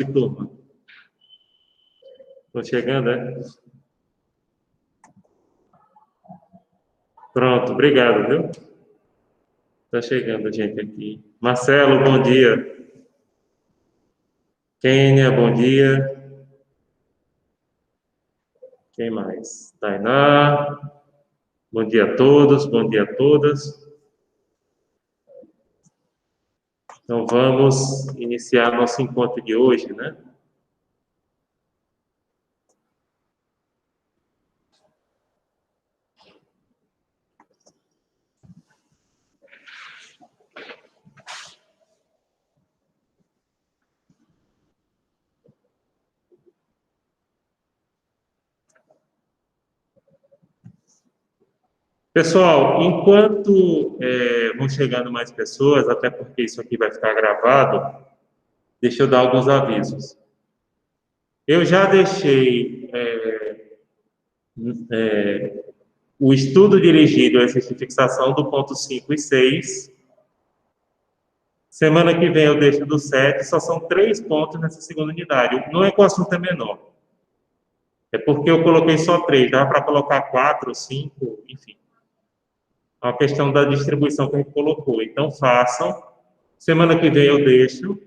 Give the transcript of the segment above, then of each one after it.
turma. Estou chegando, é? Pronto, obrigado, viu? Está chegando gente aqui. Marcelo, bom dia. Kênia, bom dia. Quem mais? Tainá. Bom dia a todos, bom dia a todas. Então, vamos iniciar nosso encontro de hoje, né? Pessoal, enquanto vão chegando mais pessoas, até porque isso aqui vai ficar gravado, deixa eu dar alguns avisos. Eu já deixei o estudo dirigido a exercício de fixação do ponto 5 e 6. Semana que vem eu deixo do 7, só são 3 pontos nessa segunda unidade. Não é que o assunto é menor, é porque eu coloquei só 3, dá para colocar 4, 5, enfim. É uma questão da distribuição que a gente colocou. Então, façam. Semana que vem eu deixo.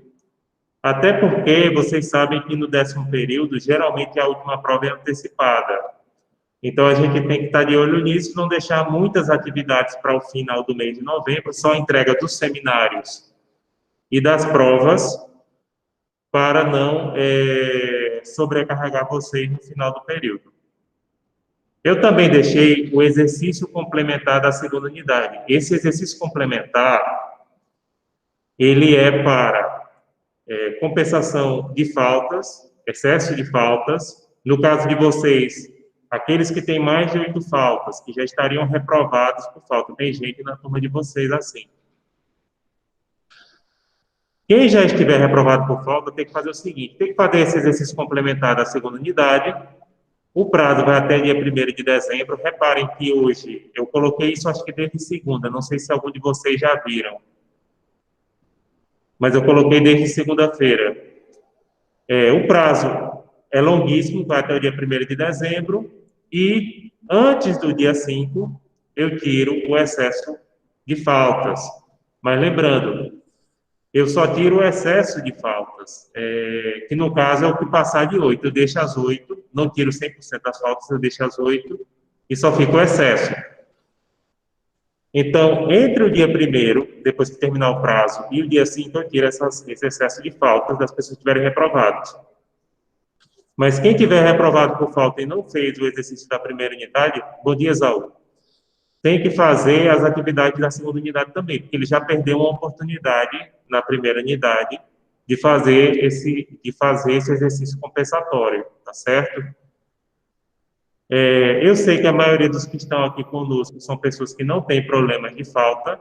Até porque vocês sabem que no 10º período, geralmente a última prova é antecipada. Então, a gente tem que estar de olho nisso, não deixar muitas atividades para o final do mês de novembro, só entrega dos seminários e das provas, para não sobrecarregar vocês no final do período. Eu também deixei o exercício complementar da segunda unidade. Esse exercício complementar, ele é para compensação de faltas, excesso de faltas. No caso de vocês, aqueles que têm mais de 8 faltas, que já estariam reprovados por falta. Tem gente na turma de vocês assim. Quem já estiver reprovado por falta, tem que fazer o seguinte, tem que fazer esse exercício complementar da segunda unidade. O prazo vai até dia 1º de dezembro. Reparem que hoje, eu coloquei isso acho que desde segunda, não sei se algum de vocês já viram. Mas eu coloquei desde segunda-feira. O prazo é longuíssimo, vai até o dia 1º de dezembro, e antes do dia 5, eu tiro o excesso de faltas. Mas lembrando, eu só tiro o excesso de faltas, que no caso é o que passar de 8. Eu deixo as 8, não tiro 100% das faltas, eu deixo as 8 e só fica o excesso. Então, entre o dia 1º, depois que terminar o prazo, e o dia 5, eu tiro esse excesso de faltas das pessoas que estiverem reprovadas. Mas quem tiver reprovado por falta e não fez o exercício da primeira unidade, bom dia, Exaú, tem que fazer as atividades da segunda unidade também, porque ele já perdeu uma oportunidade na primeira unidade de fazer esse exercício compensatório, tá certo? Eu sei que a maioria dos que estão aqui conosco são pessoas que não têm problemas de falta,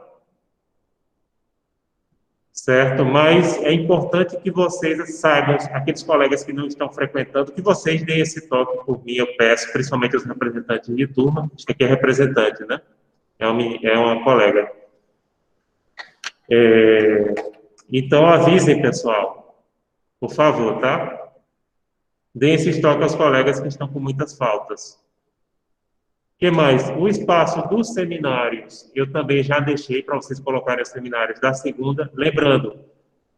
certo? Mas é importante que vocês saibam, aqueles colegas que não estão frequentando, que vocês deem esse toque por mim, eu peço, principalmente os representantes de turma, acho que aqui é representante, né? É uma colega. Então, avisem, pessoal, por favor, tá? Deem esse toque aos colegas que estão com muitas faltas. O que mais? O espaço dos seminários, eu também já deixei para vocês colocarem os seminários da segunda. Lembrando,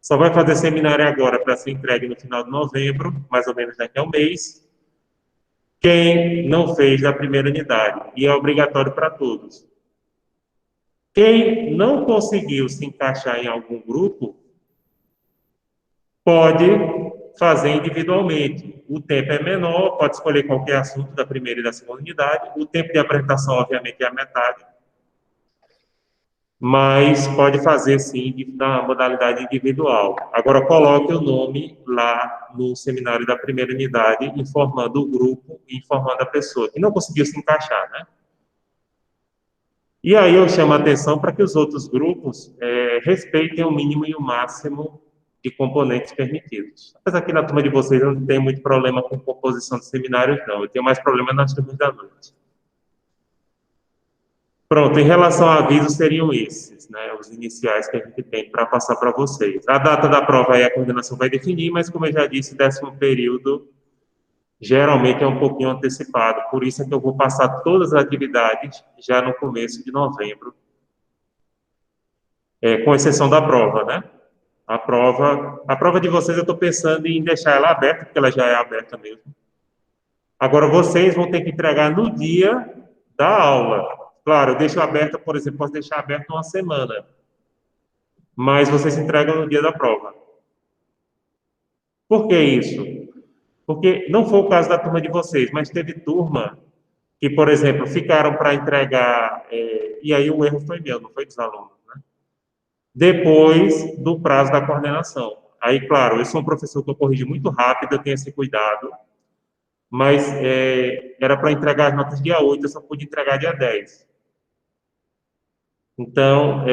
só vai fazer seminário agora para ser entregue no final de novembro, mais ou menos daqui a um mês. Quem não fez da primeira unidade, e é obrigatório para todos. Quem não conseguiu se encaixar em algum grupo, pode fazer individualmente. O tempo é menor, pode escolher qualquer assunto da primeira e da segunda unidade. O tempo de apresentação, obviamente, é a metade. Mas pode fazer, sim, na modalidade individual. Agora, coloque o nome lá no seminário da primeira unidade, informando o grupo e informando a pessoa que não conseguiu se encaixar, né? E aí eu chamo a atenção para que os outros grupos respeitem o mínimo e o máximo de componentes permitidos. Apesar que na turma de vocês eu não tenho muito problema com composição de seminários, não. Eu tenho mais problema nas turmas da noite. Pronto, em relação a avisos, seriam esses, né, os iniciais que a gente tem para passar para vocês. A data da prova aí a coordenação vai definir, mas como eu já disse, 10º período geralmente é um pouquinho antecipado, por isso é que eu vou passar todas as atividades já no começo de novembro, com exceção da prova, né? A prova de vocês eu estou pensando em deixar ela aberta, porque ela já é aberta mesmo. Agora, vocês vão ter que entregar no dia da aula. Claro, eu deixo aberta, por exemplo, posso deixar aberta uma semana, mas vocês entregam no dia da prova. Por que isso? Porque não foi o caso da turma de vocês, mas teve turma que, por exemplo, ficaram para entregar, e aí o erro foi meu, não foi dos alunos, né? Depois do prazo da coordenação. Aí, claro, eu sou um professor que eu corrijo muito rápido, eu tenho esse cuidado, mas era para entregar as notas dia 8, eu só pude entregar dia 10. Então,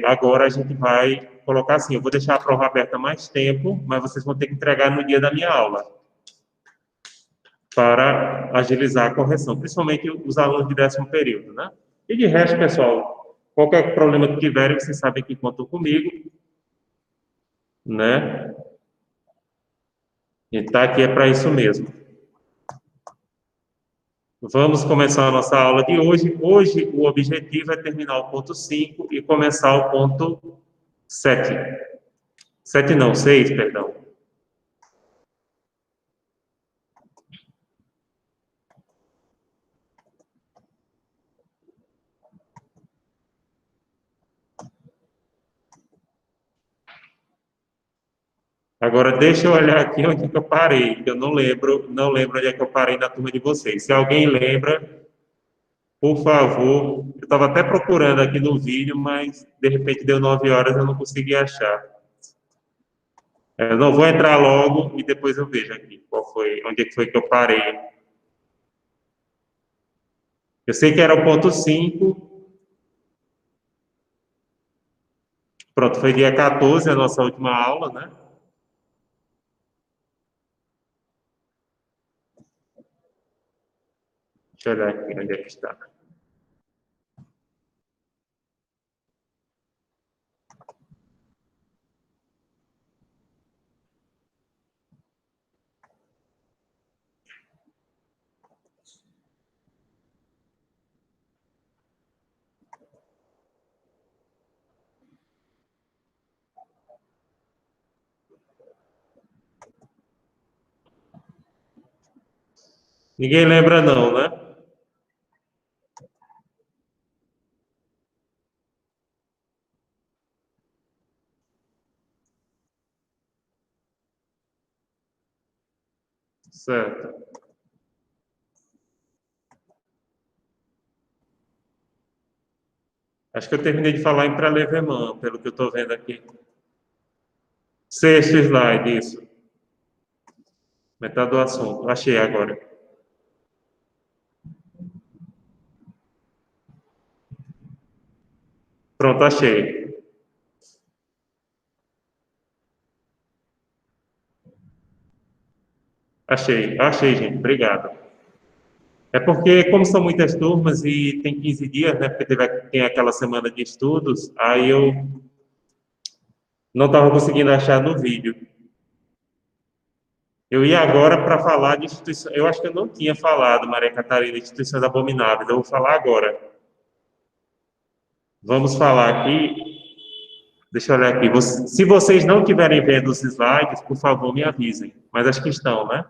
agora a gente vai colocar assim, eu vou deixar a prova aberta mais tempo, mas vocês vão ter que entregar no dia da minha aula, para agilizar a correção, principalmente os alunos de 10º período, né? E de resto, pessoal, qualquer problema que tiverem, vocês sabem que contam comigo, né? E tá aqui é para isso mesmo. Vamos começar a nossa aula de hoje. Hoje, o objetivo é terminar o ponto 5 e começar o ponto 7. 7 não, 6, perdão. Agora, deixa eu olhar aqui onde que eu parei, que eu não lembro onde é que eu parei na turma de vocês. Se alguém lembra, por favor, eu estava até procurando aqui no vídeo, mas de repente deu 9 horas e eu não consegui achar. Eu não vou entrar logo e depois eu vejo aqui onde é que foi que eu parei. Eu sei que era o ponto 5. Pronto, foi dia 14 a nossa última aula, né? Deixa eu olhar aqui onde é que está. Ninguém lembra não, né? Certo. Acho que eu terminei de falar em pré-levément, pelo que eu estou vendo aqui. Sexto slide, isso. Metade do assunto. Achei agora. Pronto, achei. Achei, gente. Obrigado. É porque, como são muitas turmas e tem 15 dias, né? Porque tem aquela semana de estudos, aí eu não estava conseguindo achar no vídeo. Eu ia agora para falar de instituições. Eu acho que eu não tinha falado, Maria Catarina, de instituições abomináveis. Eu vou falar agora. Vamos falar aqui. Deixa eu olhar aqui. Se vocês não estiverem vendo os slides, por favor, me avisem. Mas acho que estão, né?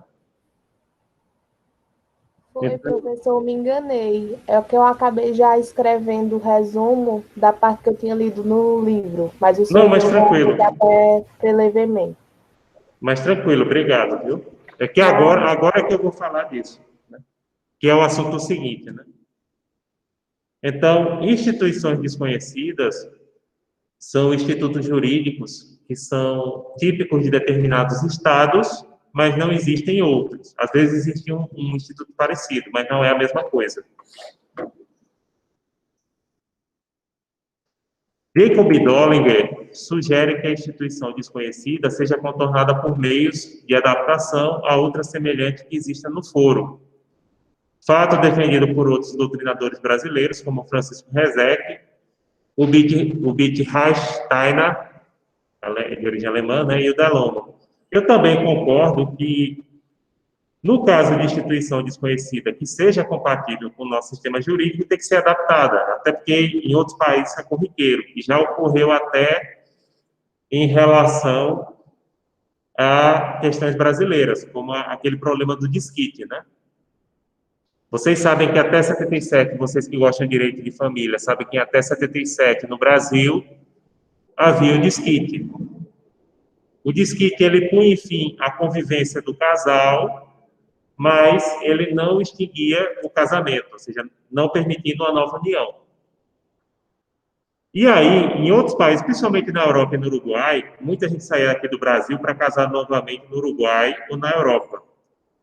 Foi, professor, eu me enganei. É que eu acabei já escrevendo o resumo da parte que eu tinha lido no livro, mas o Não, senhor mas deu tranquilo. até relevemente. Mas tranquilo, obrigado, viu? É que agora é que eu vou falar disso, né? Que é o assunto seguinte, né? Então, instituições desconhecidas são institutos jurídicos que são típicos de determinados estados, mas não existem outros. Às vezes existe um instituto parecido, mas não é a mesma coisa. Jacob Dollinger sugere que a instituição desconhecida seja contornada por meios de adaptação a outra semelhante que exista no foro. Fato defendido por outros doutrinadores brasileiros, como Francisco Rezec, o Wittgensteiner, de origem alemã, né, e o Delano. Eu também concordo que, no caso de instituição desconhecida que seja compatível com o nosso sistema jurídico, tem que ser adaptada, até porque em outros países é corriqueiro, e já ocorreu até em relação a questões brasileiras, como aquele problema do desquite, né? Vocês sabem que até 77, vocês que gostam de direito de família, sabem que até 77 no Brasil havia o desquite. O desquite, ele punha fim à convivência do casal, mas ele não extinguia o casamento, ou seja, não permitindo uma nova união. E aí, em outros países, principalmente na Europa e no Uruguai, muita gente saía aqui do Brasil para casar novamente no Uruguai ou na Europa.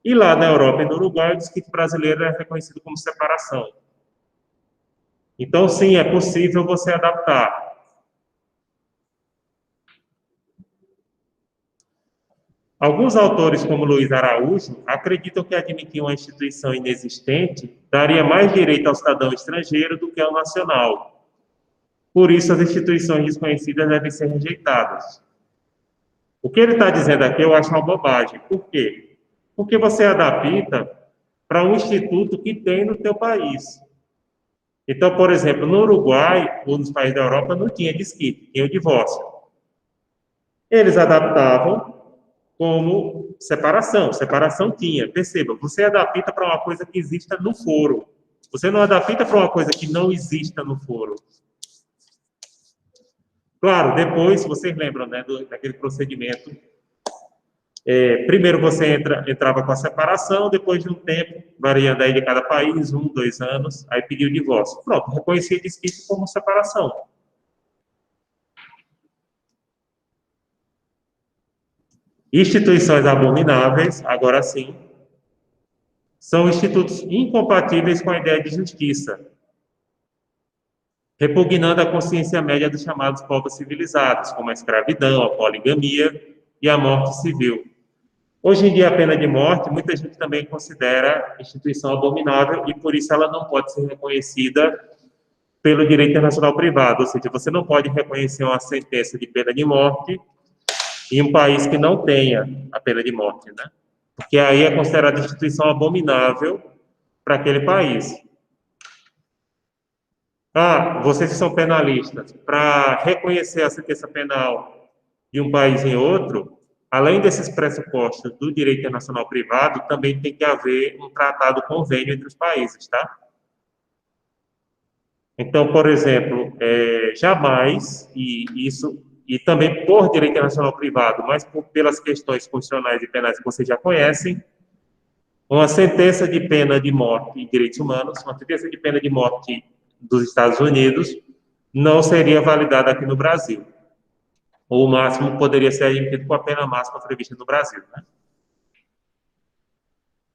E lá na Europa e no Uruguai, o desquite brasileiro é reconhecido como separação. Então, sim, é possível você adaptar. Alguns autores, como Luiz Araújo, acreditam que admitir uma instituição inexistente daria mais direito ao cidadão estrangeiro do que ao nacional. Por isso, as instituições desconhecidas devem ser rejeitadas. O que ele está dizendo aqui eu acho uma bobagem. Por quê? Porque você adapta para um instituto que tem no teu país. Então, por exemplo, no Uruguai ou nos países da Europa não tinha desquite, tinha o divórcio. Eles adaptavam como separação. Separação tinha. Perceba, você adapta para uma coisa que exista no foro. Você não adapta para uma coisa que não exista no foro. Claro, depois, vocês lembram, né, daquele procedimento. Primeiro você entrava com a separação, depois de um tempo, variando aí de cada país, 1, 2 anos, aí pediu o divórcio. Pronto, reconhecia desquite como separação. Instituições abomináveis, agora sim, são institutos incompatíveis com a ideia de justiça, repugnando a consciência média dos chamados povos civilizados, como a escravidão, a poligamia e a morte civil. Hoje em dia, a pena de morte, muita gente também considera instituição abominável e, por isso, ela não pode ser reconhecida pelo direito internacional privado, ou seja, você não pode reconhecer uma sentença de pena de morte em um país que não tenha a pena de morte, né? Porque aí é considerada instituição abominável para aquele país. Ah, vocês que são penalistas, para reconhecer a sentença penal de um país em outro, além desses pressupostos do direito internacional privado, também tem que haver um tratado convênio entre os países, tá? Então, por exemplo, jamais, e também por direito internacional privado, mas pelas questões constitucionais e penais que vocês já conhecem, uma sentença de pena de morte em direitos humanos, uma sentença de pena de morte dos Estados Unidos, não seria validada aqui no Brasil. Ou o máximo poderia ser emitido com a pena máxima prevista no Brasil, né?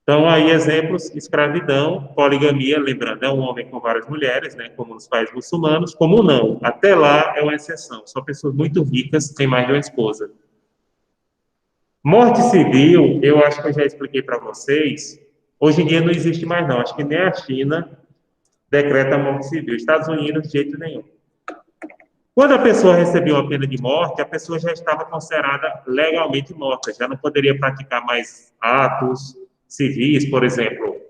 Então, aí, exemplos, escravidão, poligamia, lembrando, é um homem com várias mulheres, né, como nos países muçulmanos, como não. Até lá é uma exceção, só pessoas muito ricas têm mais de uma esposa. Morte civil, eu acho que eu já expliquei para vocês, hoje em dia não existe mais não, acho que nem a China decreta a morte civil, Estados Unidos, de jeito nenhum. Quando a pessoa recebeu a pena de morte, a pessoa já estava considerada legalmente morta, já não poderia praticar mais atos civis, por exemplo,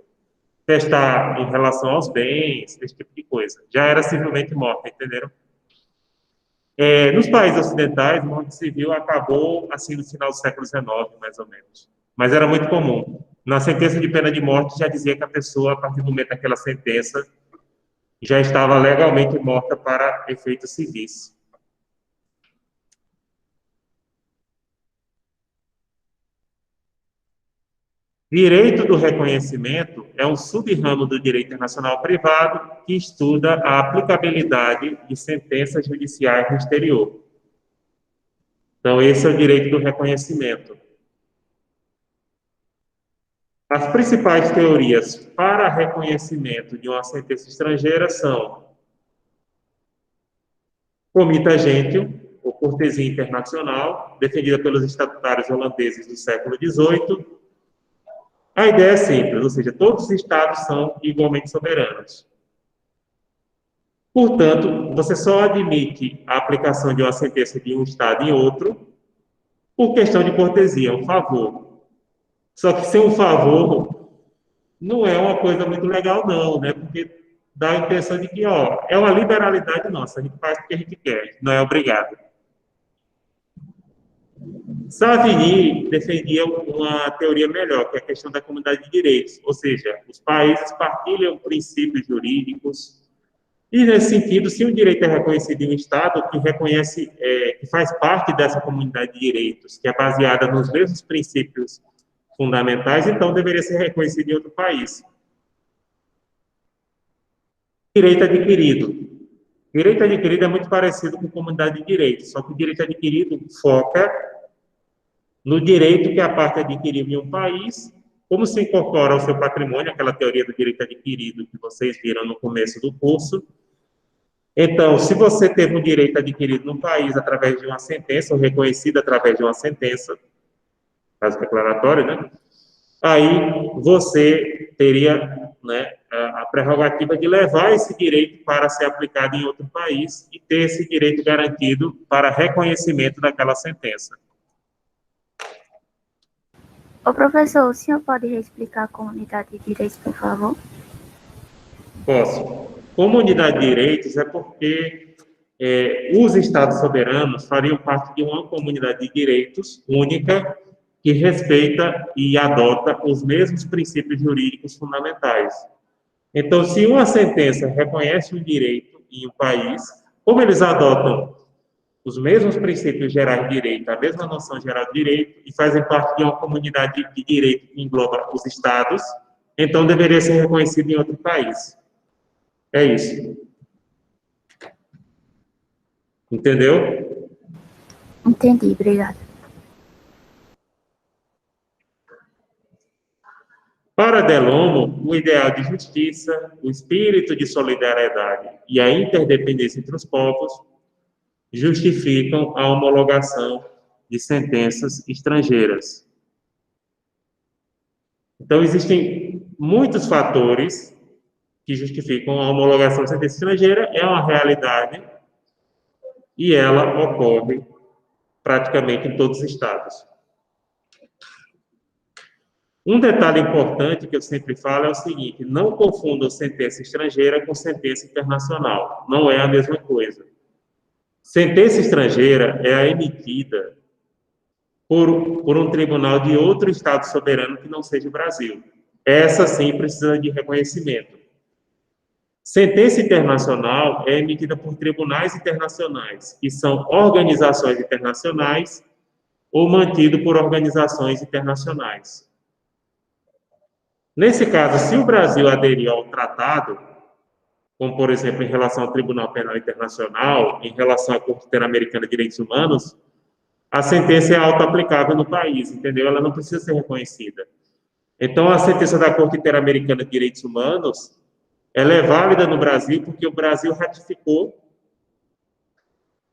testar em relação aos bens, esse tipo de coisa. Já era civilmente morta, entenderam? Nos países ocidentais, a morte civil acabou assim no final do século XIX, mais ou menos. Mas era muito comum. Na sentença de pena de morte já dizia que a pessoa, a partir do momento daquela sentença, já estava legalmente morta para efeitos civis. Direito do reconhecimento é um sub-ramo do direito internacional privado que estuda a aplicabilidade de sentenças judiciais no exterior. Então, esse é o direito do reconhecimento. As principais teorias para reconhecimento de uma sentença estrangeira são Comita Gentium, ou cortesia internacional, defendida pelos estatutários holandeses do século XVIII, A ideia é simples, ou seja, todos os estados são igualmente soberanos. Portanto, você só admite a aplicação de uma sentença de um estado em outro por questão de cortesia, um favor. Só que ser um favor não é uma coisa muito legal, não, né? Porque dá a impressão de que, ó, é uma liberalidade nossa, a gente faz o que a gente quer, não é obrigado. Savigny defendia uma teoria melhor, que é a questão da comunidade de direitos, ou seja, os países partilham princípios jurídicos, e nesse sentido, se o direito é reconhecido em um Estado que reconhece, que faz parte dessa comunidade de direitos, que é baseada nos mesmos princípios fundamentais, então deveria ser reconhecido em outro país. Direito adquirido. Direito adquirido é muito parecido com comunidade de direitos, só que o direito adquirido foca no direito que a parte adquiriu em um país, como se incorpora ao seu patrimônio, aquela teoria do direito adquirido que vocês viram no começo do curso. Então, se você teve um direito adquirido num país através de uma sentença, ou reconhecido através de uma sentença, caso declaratório, né? Aí você teria, né, a prerrogativa de levar esse direito para ser aplicado em outro país e ter esse direito garantido para reconhecimento daquela sentença. Ô, professor, o senhor pode reexplicar a comunidade de direitos, por favor? Posso. Comunidade de direitos é porque os Estados soberanos fariam parte de uma comunidade de direitos única que respeita e adota os mesmos princípios jurídicos fundamentais. Então, se uma sentença reconhece um direito em um país, como eles adotam os mesmos princípios gerais de direito, a mesma noção geral de direito, e fazem parte de uma comunidade de direito que engloba os estados, então deveria ser reconhecido em outro país. É isso. Entendeu? Entendi, obrigada. Para Delommo, o ideal de justiça, o espírito de solidariedade e a interdependência entre os povos justificam a homologação de sentenças estrangeiras. Então, existem muitos fatores que justificam a homologação de sentença estrangeira, é uma realidade e ela ocorre praticamente em todos os estados. Um detalhe importante que eu sempre falo é o seguinte: não confundam sentença estrangeira com sentença internacional. Não é a mesma coisa. Sentença estrangeira é a emitida por um tribunal de outro Estado soberano que não seja o Brasil. Essa sim precisa de reconhecimento. Sentença internacional é emitida por tribunais internacionais, que são organizações internacionais ou mantido por organizações internacionais. Nesse caso, se o Brasil aderir ao tratado, como, por exemplo, em relação ao Tribunal Penal Internacional, em relação à Corte Interamericana de Direitos Humanos, a sentença é auto-aplicável no país, entendeu? Ela não precisa ser reconhecida. Então, a sentença da Corte Interamericana de Direitos Humanos, ela é válida no Brasil porque o Brasil ratificou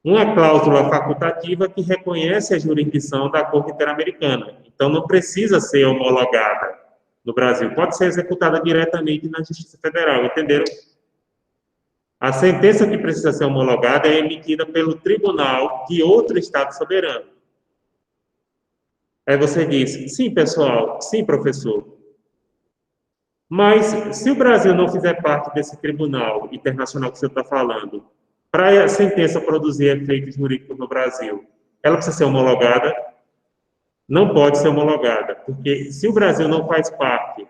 uma cláusula facultativa que reconhece a jurisdição da Corte Interamericana. Então, não precisa ser homologada no Brasil. Pode ser executada diretamente na Justiça Federal, entenderam? A sentença que precisa ser homologada é emitida pelo tribunal de outro Estado soberano. Aí você diz, sim, pessoal, sim, professor. Mas, se o Brasil não fizer parte desse tribunal internacional que você está falando, para a sentença produzir efeitos jurídicos no Brasil, ela precisa ser homologada? Não pode ser homologada, porque se o Brasil não faz parte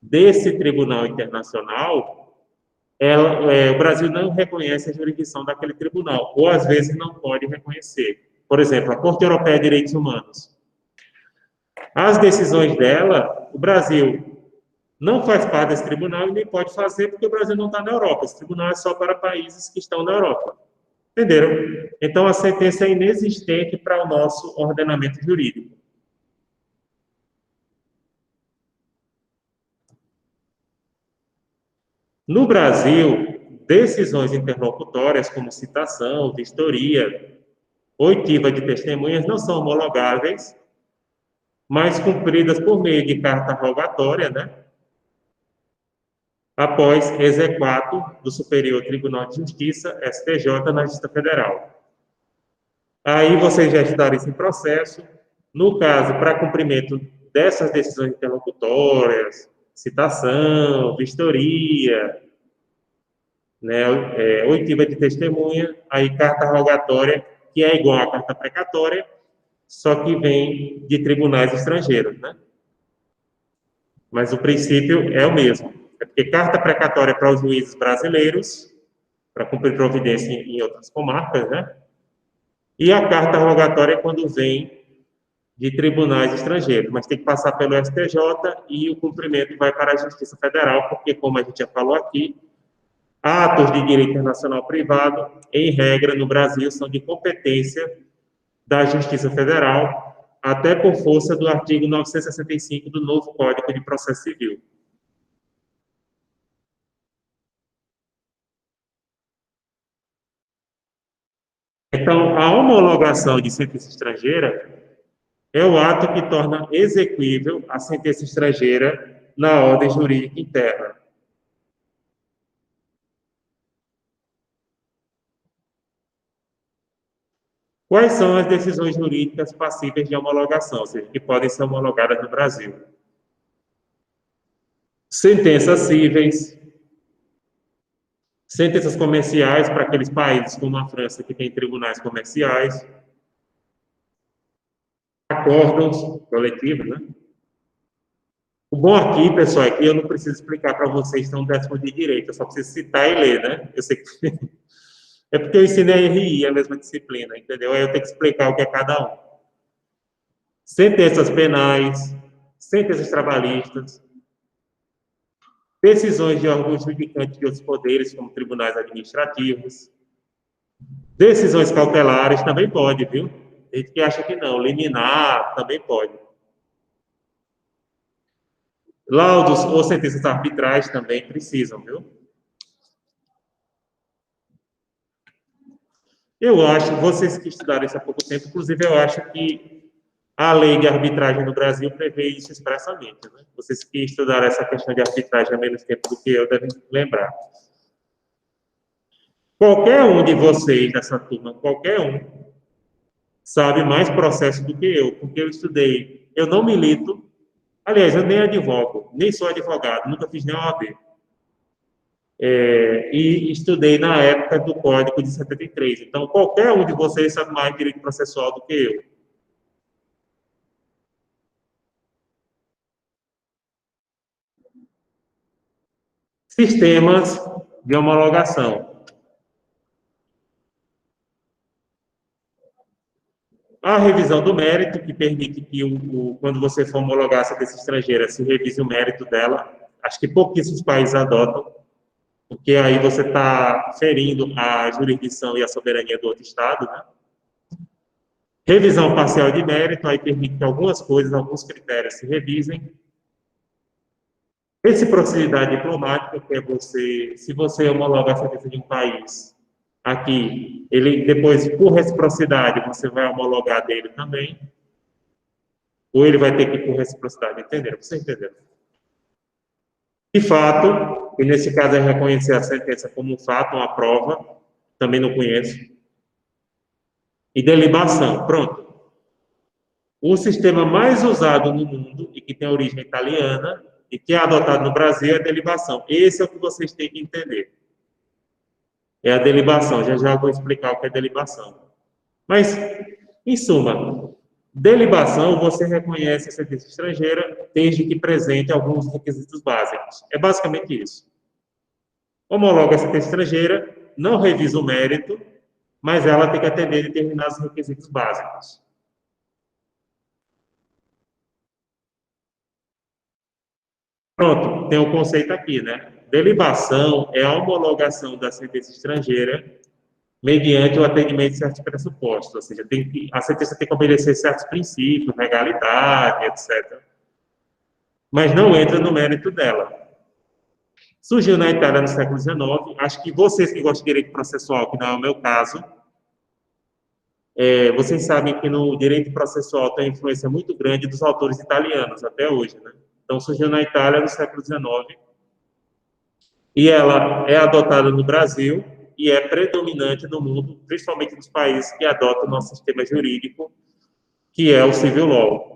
desse tribunal internacional, o Brasil não reconhece a jurisdição daquele tribunal, ou às vezes não pode reconhecer. Por exemplo, a Corte Europeia de Direitos Humanos. As decisões dela, o Brasil não faz parte desse tribunal e nem pode fazer porque o Brasil não está na Europa. Esse tribunal é só para países que estão na Europa. Entenderam? Então, a sentença é inexistente para o nosso ordenamento jurídico. No Brasil, decisões interlocutórias como citação, vistoria, oitiva de testemunhas não são homologáveis mas cumpridas por meio de carta rogatória, né? Após exequato do Superior Tribunal de Justiça, STJ, na Justiça Federal. Aí vocês já estudaram esse processo. No caso, para cumprimento dessas decisões interlocutórias, citação, vistoria, né, oitiva de testemunha, aí carta rogatória, que é igual à carta precatória, só que vem de tribunais estrangeiros, né? Mas o princípio é o mesmo. É porque carta precatória é para os juízes brasileiros, para cumprir providência em outras comarcas, né? E a carta rogatória é quando vem de tribunais estrangeiros, mas tem que passar pelo STJ e o cumprimento vai para a Justiça Federal, porque, como a gente já falou aqui, atos de direito internacional privado, em regra, no Brasil, são de competência da Justiça Federal, até por força do artigo 965 do novo Código de Processo Civil. Então, a homologação de sentença estrangeira é o ato que torna exequível a sentença estrangeira na ordem jurídica interna. Quais são as decisões jurídicas passíveis de homologação, ou seja, que podem ser homologadas no Brasil? Sentenças cíveis, sentenças comerciais para aqueles países como a França que tem tribunais comerciais, acórdãos coletivos, né? O bom aqui, pessoal, é que eu não preciso explicar para vocês que estão décimo de direito, eu só preciso citar e ler, né? Eu sei que... É porque eu ensinei a RI, a mesma disciplina, entendeu? Aí eu tenho que explicar o que é cada um. Sentenças penais, sentenças trabalhistas, decisões de órgãos judicantes de outros poderes, como tribunais administrativos, decisões cautelares também pode, viu? Tem gente que acha que não, liminar também pode. Laudos ou sentenças arbitrais também precisam, viu? Eu acho, vocês que estudaram isso há pouco tempo, inclusive eu acho que a lei de arbitragem no Brasil prevê isso expressamente, né? Vocês que estudaram essa questão de arbitragem há menos tempo do que eu devem lembrar. Qualquer um de vocês dessa turma, qualquer um, sabe mais processo do que eu, porque eu estudei. Eu não milito, aliás, eu nem advogo, nem sou advogado, nunca fiz nem OAB. E estudei na época do Código de 73. Então, qualquer um de vocês sabe mais direito processual do que eu. Sistemas de homologação. A revisão do mérito, que permite que, quando você for homologar a sentença estrangeira, se revise o mérito dela. Acho que pouquíssimos países adotam, porque aí você está ferindo a jurisdição e a soberania do outro Estado, né? Revisão parcial de mérito, aí permite que algumas coisas, alguns critérios se revisem. Reciprocidade diplomática, que é você, se você homologa a sentença de um país aqui, ele depois, por reciprocidade, você vai homologar dele também, ou ele vai ter que ir por reciprocidade, entenderam? Vocês entenderam? De fato, e nesse caso é reconhecer a sentença como um fato, uma prova, também não conheço. E delibação, pronto. O sistema mais usado no mundo, e que tem origem italiana, e que é adotado no Brasil, é a delibação. Esse é o que vocês têm que entender. É a delibação. Já já vou explicar o que é delibação. Mas, em suma, delibação, você reconhece a sentença estrangeira desde que presente alguns requisitos básicos. É basicamente isso. Homologa a sentença estrangeira, não revisa o mérito, mas ela tem que atender determinados requisitos básicos. Pronto, tem um conceito aqui, né? Delibação é a homologação da sentença estrangeira mediante o atendimento de certos pressupostos, ou seja, a sentença tem que obedecer certos princípios, legalidade, etc. Mas não entra no mérito dela. Surgiu na Itália no século XIX, acho que vocês que gostam de direito processual, que não é o meu caso, Vocês sabem que no direito processual tem uma influência muito grande dos autores italianos até hoje, né? Então, surgiu na Itália no século XIX, e ela é adotada no Brasil e é predominante no mundo, principalmente nos países que adotam o nosso sistema jurídico, que é o civil law.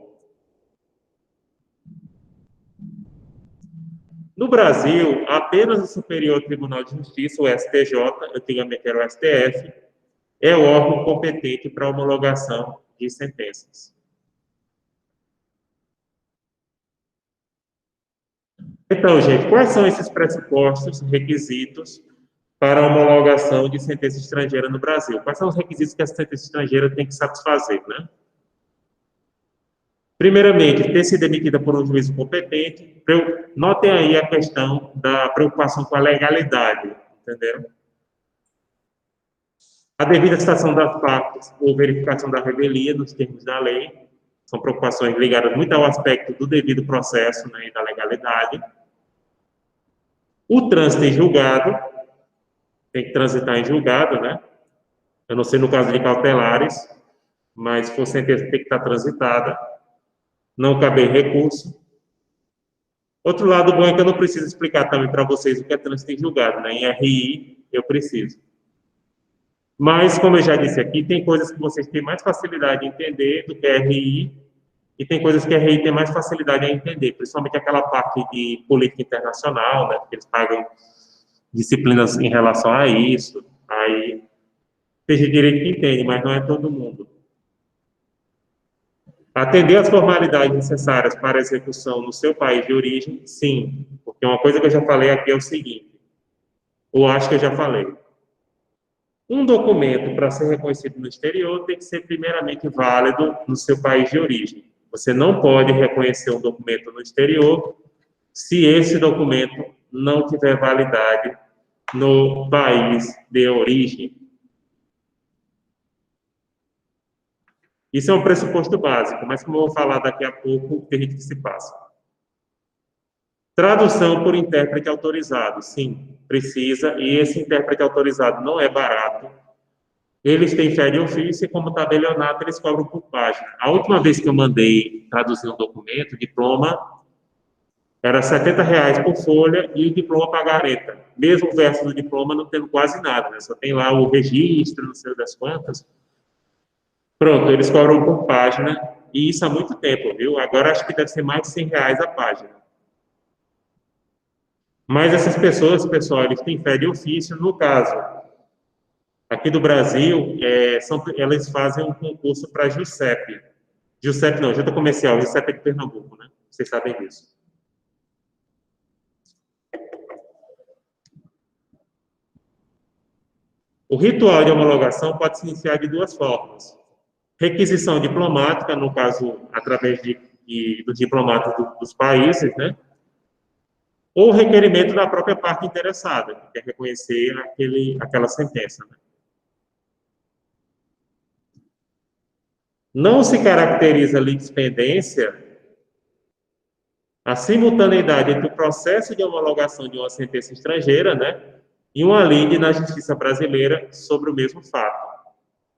No Brasil, apenas o Superior Tribunal de Justiça, o STJ, antigamente era o STF, é o órgão competente para homologação de sentenças. Então, gente, quais são esses pressupostos, requisitos para a homologação de sentença estrangeira no Brasil? Quais são os requisitos que a sentença estrangeira tem que satisfazer, né? Primeiramente, ter sido emitida por um juízo competente. Notem aí a questão da preocupação com a legalidade, entenderam? A devida citação das partes ou verificação da revelia nos termos da lei. São preocupações ligadas muito ao aspecto do devido processo, né, e da legalidade. O trânsito em julgado, tem que transitar em julgado, né? Eu não sei no caso de cautelares, mas se for sentença tem que estar transitada. Não caber recurso. Outro lado bom é que eu não preciso explicar também para vocês o que é trânsito em julgado, né? Em RI eu preciso. Mas, como eu já disse aqui, tem coisas que vocês têm mais facilidade em entender do que RI, e tem coisas que RI tem mais facilidade a entender, principalmente aquela parte de política internacional, né? Que eles pagam disciplinas em relação a isso. Aí, seja direito que entende, mas não é todo mundo. Atender às formalidades necessárias para a execução no seu país de origem, sim. Porque uma coisa que eu já falei aqui é o seguinte, ou acho que eu já falei. Um documento, para ser reconhecido no exterior, tem que ser primeiramente válido no seu país de origem. Você não pode reconhecer um documento no exterior se esse documento não tiver validade no país de origem. Isso é um pressuposto básico, mas como eu vou falar daqui a pouco, tem gente que se passa. Tradução por intérprete autorizado, sim, precisa, e esse intérprete autorizado não é barato. Eles têm fé de ofício e, como tabelionato, eles cobram por página. A última vez que eu mandei traduzir um documento, diploma, era R$ 70 por folha e o diploma pagareta. Mesmo o verso do diploma não tendo quase nada, né? Só tem lá o registro, não sei das quantas. Pronto, eles cobram por página, e isso há muito tempo, viu? Agora acho que deve ser mais de R$ 100 a página. Mas essas pessoas, pessoal, eles têm fé de ofício. No caso, aqui do Brasil, elas fazem um concurso para JUSEP. JUSEP não, Junta Comercial, JUSEP é de Pernambuco, né? Vocês sabem disso. O ritual de homologação pode se iniciar de duas formas. Requisição diplomática, no caso, através dos diplomatas dos países, né? Ou requerimento da própria parte interessada, que quer reconhecer aquela sentença. Né? Não se caracteriza litispendência a simultaneidade entre o processo de homologação de uma sentença estrangeira, né, e uma lide na justiça brasileira sobre o mesmo fato.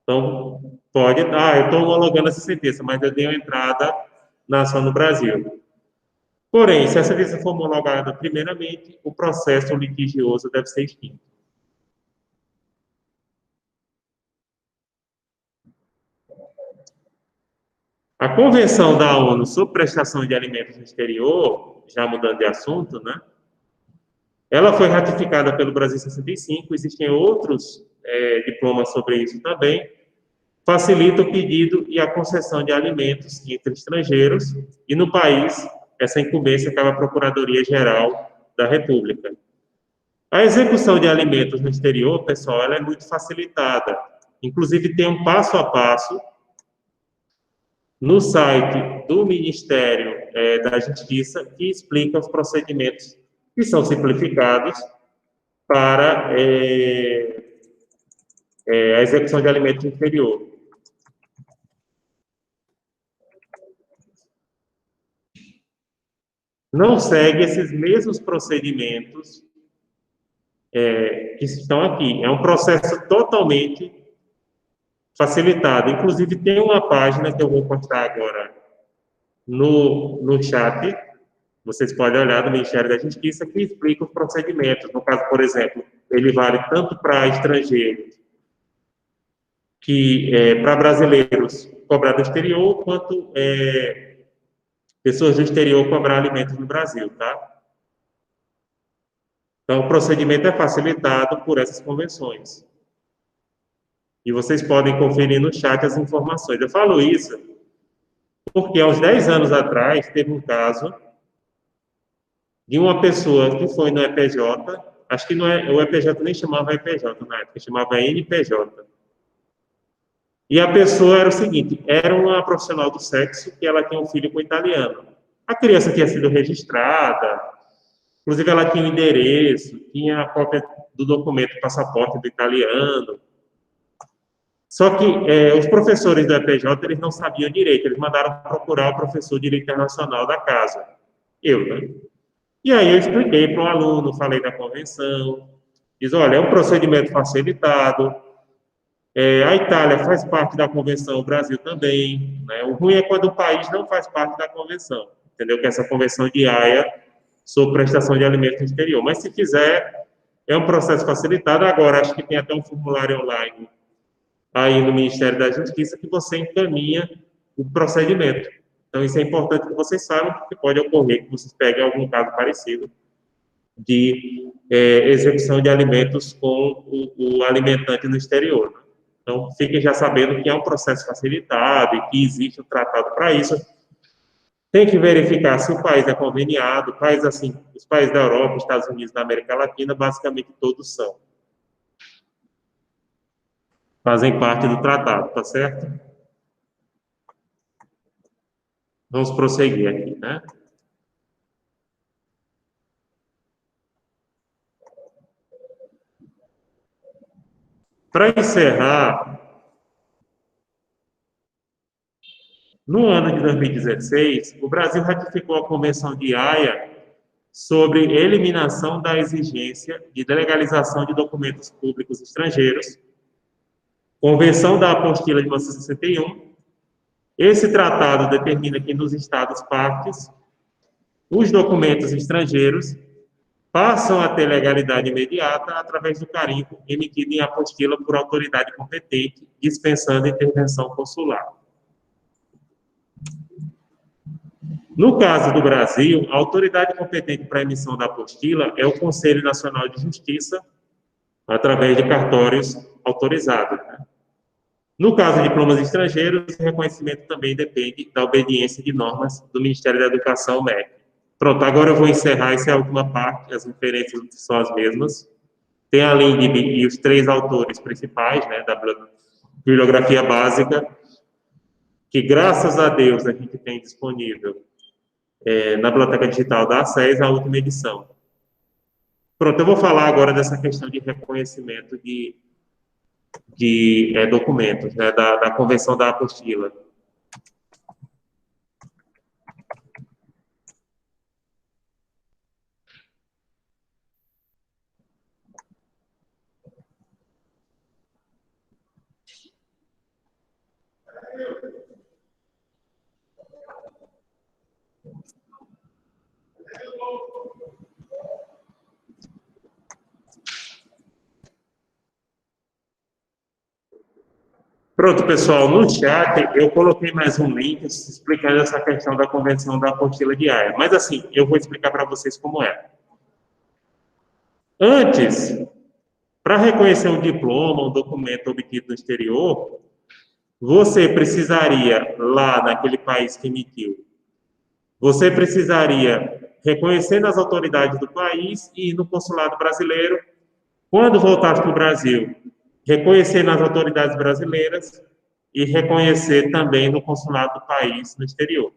Então, eu estou homologando essa sentença, mas eu dei uma entrada na ação no Brasil. Porém, se essa sentença for homologada primeiramente, o processo litigioso deve ser extinto. A Convenção da ONU sobre prestação de alimentos no exterior, já mudando de assunto, né? Ela foi ratificada pelo Brasil em 65, existem outros diplomas sobre isso também, facilita o pedido e a concessão de alimentos entre estrangeiros, e no país, essa incumbência cabe à Procuradoria-Geral da República. A execução de alimentos no exterior, pessoal, ela é muito facilitada. Inclusive, tem um passo a passo no site do Ministério da Justiça que explica os procedimentos que são simplificados para a execução de alimentos no exterior. Não segue esses mesmos procedimentos que estão aqui. É um processo totalmente facilitado. Inclusive, tem uma página que eu vou postar agora no chat, vocês podem olhar do Ministério da Justiça, que explica os procedimentos. No caso, por exemplo, ele vale tanto para estrangeiros, para brasileiros cobrar do exterior, quanto pessoas do exterior cobrar alimentos no Brasil, tá? Então, o procedimento é facilitado por essas convenções. E vocês podem conferir no chat as informações. Eu falo isso porque, há uns 10 anos atrás, teve um caso de uma pessoa que foi no EPJ, acho que o EPJ nem chamava EPJ na época, chamava NPJ. E a pessoa era o seguinte, era uma profissional do sexo que ela tinha um filho com italiano. A criança tinha sido registrada, inclusive ela tinha o endereço, tinha a cópia do documento, passaporte do italiano. Só que os professores do EPJ, eles não sabiam direito, eles mandaram procurar o professor de direito internacional da casa. Né? E aí eu expliquei para o aluno, falei da convenção, diz, olha, é um procedimento facilitado, a Itália faz parte da convenção, o Brasil também, né? O ruim é quando o país não faz parte da convenção, entendeu? Que é essa convenção de Haia sobre prestação de alimentos no exterior. Mas se quiser, é um processo facilitado. Agora, acho que tem até um formulário online aí no Ministério da Justiça que você encaminha o procedimento. Então, isso é importante que vocês saibam, porque pode ocorrer que vocês peguem algum caso parecido de execução de alimentos com o alimentante no exterior, né? Então, fiquem já sabendo que é um processo facilitado e que existe um tratado para isso. Tem que verificar se o país é conveniado, os países da Europa, Estados Unidos, da América Latina, basicamente todos são. Fazem parte do tratado, tá certo? Vamos prosseguir aqui, né? Para encerrar, no ano de 2016, o Brasil ratificou a Convenção de Haia sobre eliminação da exigência de legalização de documentos públicos estrangeiros, Convenção da Apostila de 1961. Esse tratado determina que nos Estados partes, os documentos estrangeiros passam a ter legalidade imediata através do carimbo emitido em apostila por autoridade competente, dispensando intervenção consular. No caso do Brasil, a autoridade competente para a emissão da apostila é o Conselho Nacional de Justiça, através de cartórios autorizados, né? No caso de diplomas estrangeiros, o reconhecimento também depende da obediência de normas do Ministério da Educação, MEC. Pronto, agora eu vou encerrar essa é a última parte, as referências são as mesmas. Tem a Lindbe e os 3 autores principais, né, da bibliografia básica, que graças a Deus a gente tem disponível na Biblioteca Digital da ACES, a última edição. Pronto, eu vou falar agora dessa questão de reconhecimento de documentos, né, da Convenção da Apostila. Pronto, pessoal, no chat eu coloquei mais um link explicando essa questão da Convenção da Apostila de Haia. Mas, assim, eu vou explicar para vocês como é. Antes, para reconhecer um diploma, um documento obtido no exterior, você precisaria, lá naquele país que emitiu, você precisaria reconhecer nas autoridades do país e no consulado brasileiro. Quando voltasse para o Brasil, reconhecer nas autoridades brasileiras e reconhecer também no consulado do país no exterior.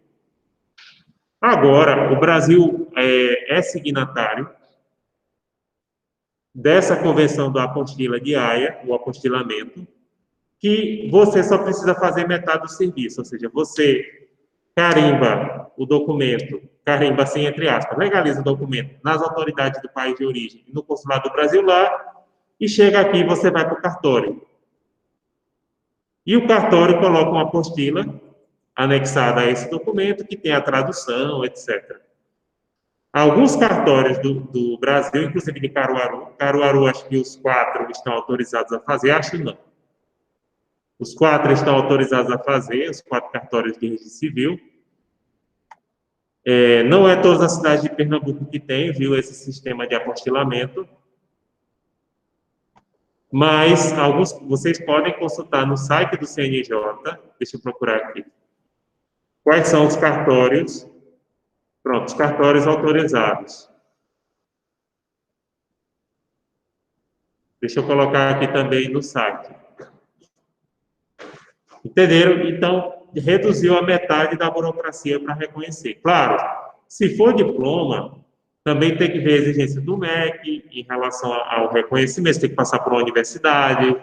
Agora, o Brasil é signatário dessa Convenção da Apostila de Haia, o apostilamento, que você só precisa fazer metade do serviço, ou seja, você carimba o documento, carimba assim, entre aspas, legaliza o documento nas autoridades do país de origem e no consulado do Brasil lá, e chega aqui e você vai para o cartório. E o cartório coloca uma apostila anexada a esse documento, que tem a tradução, etc. Alguns cartórios do Brasil, inclusive de Caruaru, acho que os 4 estão autorizados a fazer, acho não. Os 4 estão autorizados a fazer, os 4 cartórios de registro civil. Não é todas as cidades de Pernambuco que tem, viu, esse sistema de apostilamento. Mas alguns, vocês podem consultar no site do CNJ, deixa eu procurar aqui, quais são os cartórios, pronto, os cartórios autorizados. Deixa eu colocar aqui também no site. Entenderam? Então, reduziu a metade da burocracia para reconhecer. Claro, se for diploma, também tem que ver a exigência do MEC em relação ao reconhecimento, tem que passar por uma universidade.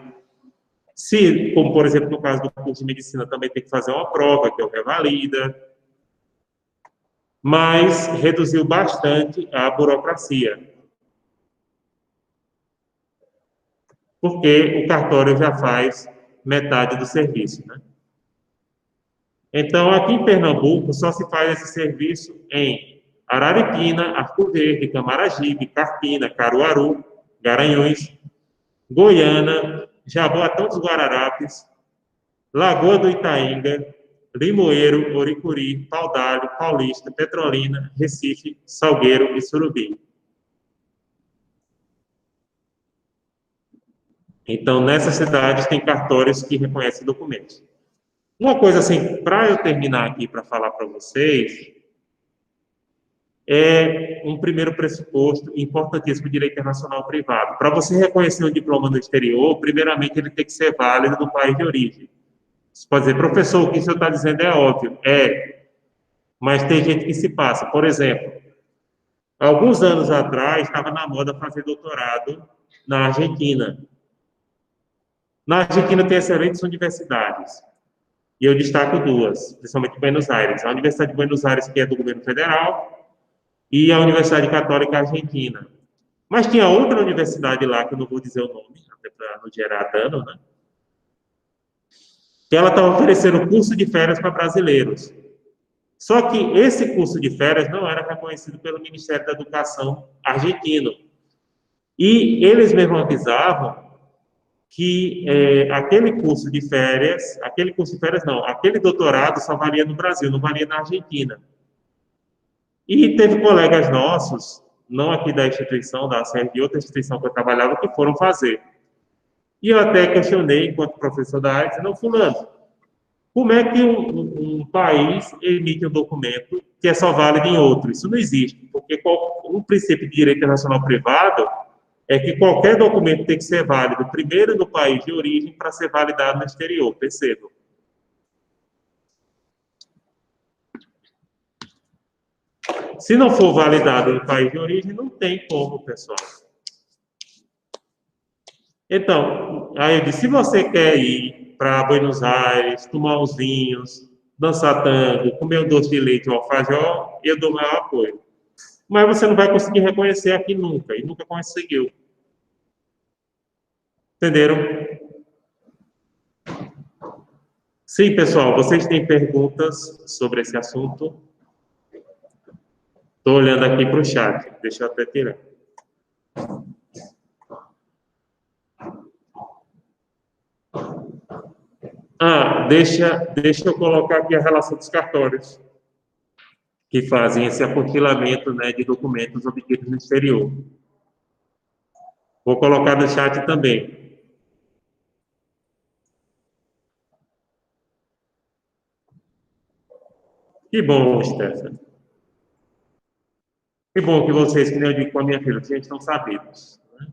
Se, como por exemplo no caso do curso de medicina, também tem que fazer uma prova, que é o Revalida. Mas reduziu bastante a burocracia. Porque o cartório já faz metade do serviço, né? Então, aqui em Pernambuco, só se faz esse serviço em Araripina, Arco Verde, Camaragibe, Carpina, Caruaru, Garanhuns, Goiânia, Jaboatão dos Guararapes, Lagoa do Itaínga, Limoeiro, Oricuri, Paudalho, Paulista, Petrolina, Recife, Salgueiro e Surubim. Então, nessas cidades tem cartórios que reconhecem documentos. Uma coisa assim, para eu terminar aqui para falar para vocês, é um primeiro pressuposto importantíssimo do direito internacional privado. Para você reconhecer um diploma no exterior, primeiramente ele tem que ser válido no país de origem. Você pode dizer, professor, o que o senhor está dizendo é óbvio. Mas tem gente que se passa. Por exemplo, alguns anos atrás, estava na moda fazer doutorado na Argentina. Na Argentina tem excelentes universidades. E eu destaco 2, principalmente em Buenos Aires. A Universidade de Buenos Aires, que é do governo federal, e a Universidade Católica Argentina. Mas tinha outra universidade lá, que eu não vou dizer o nome, até para não gerar dano, né? Que ela estava oferecendo curso de férias para brasileiros. Só que esse curso de férias não era reconhecido pelo Ministério da Educação argentino. E eles mesmos avisavam que aquele doutorado só valia no Brasil, não valia na Argentina. E teve colegas nossos, não aqui da instituição, da SER, de outra instituição que eu trabalhava, que foram fazer. E eu até questionei, enquanto professor da área, dizendo, fulano, como é que um país emite um documento que é só válido em outro? Isso não existe, porque um princípio de direito internacional privado é que qualquer documento tem que ser válido primeiro no país de origem para ser validado no exterior, percebam. Se não for validado no país de origem, não tem como, pessoal. Então, aí eu disse, se você quer ir para Buenos Aires, tomar uns vinhos, dançar tango, comer um doce de leite ou alfajor, eu dou maior apoio. Mas você não vai conseguir reconhecer aqui nunca, e nunca conseguiu. Entenderam? Sim, pessoal, vocês têm perguntas sobre esse assunto? Estou olhando aqui para o chat, deixa eu até tirar. Deixa eu colocar aqui a relação dos cartórios, que fazem esse apostilamento, né, de documentos obtidos no exterior. Vou colocar no chat também. Que bom, Stefano. Que bom que vocês, que nem eu digo com a minha filha, vocês estão sabidos. Né?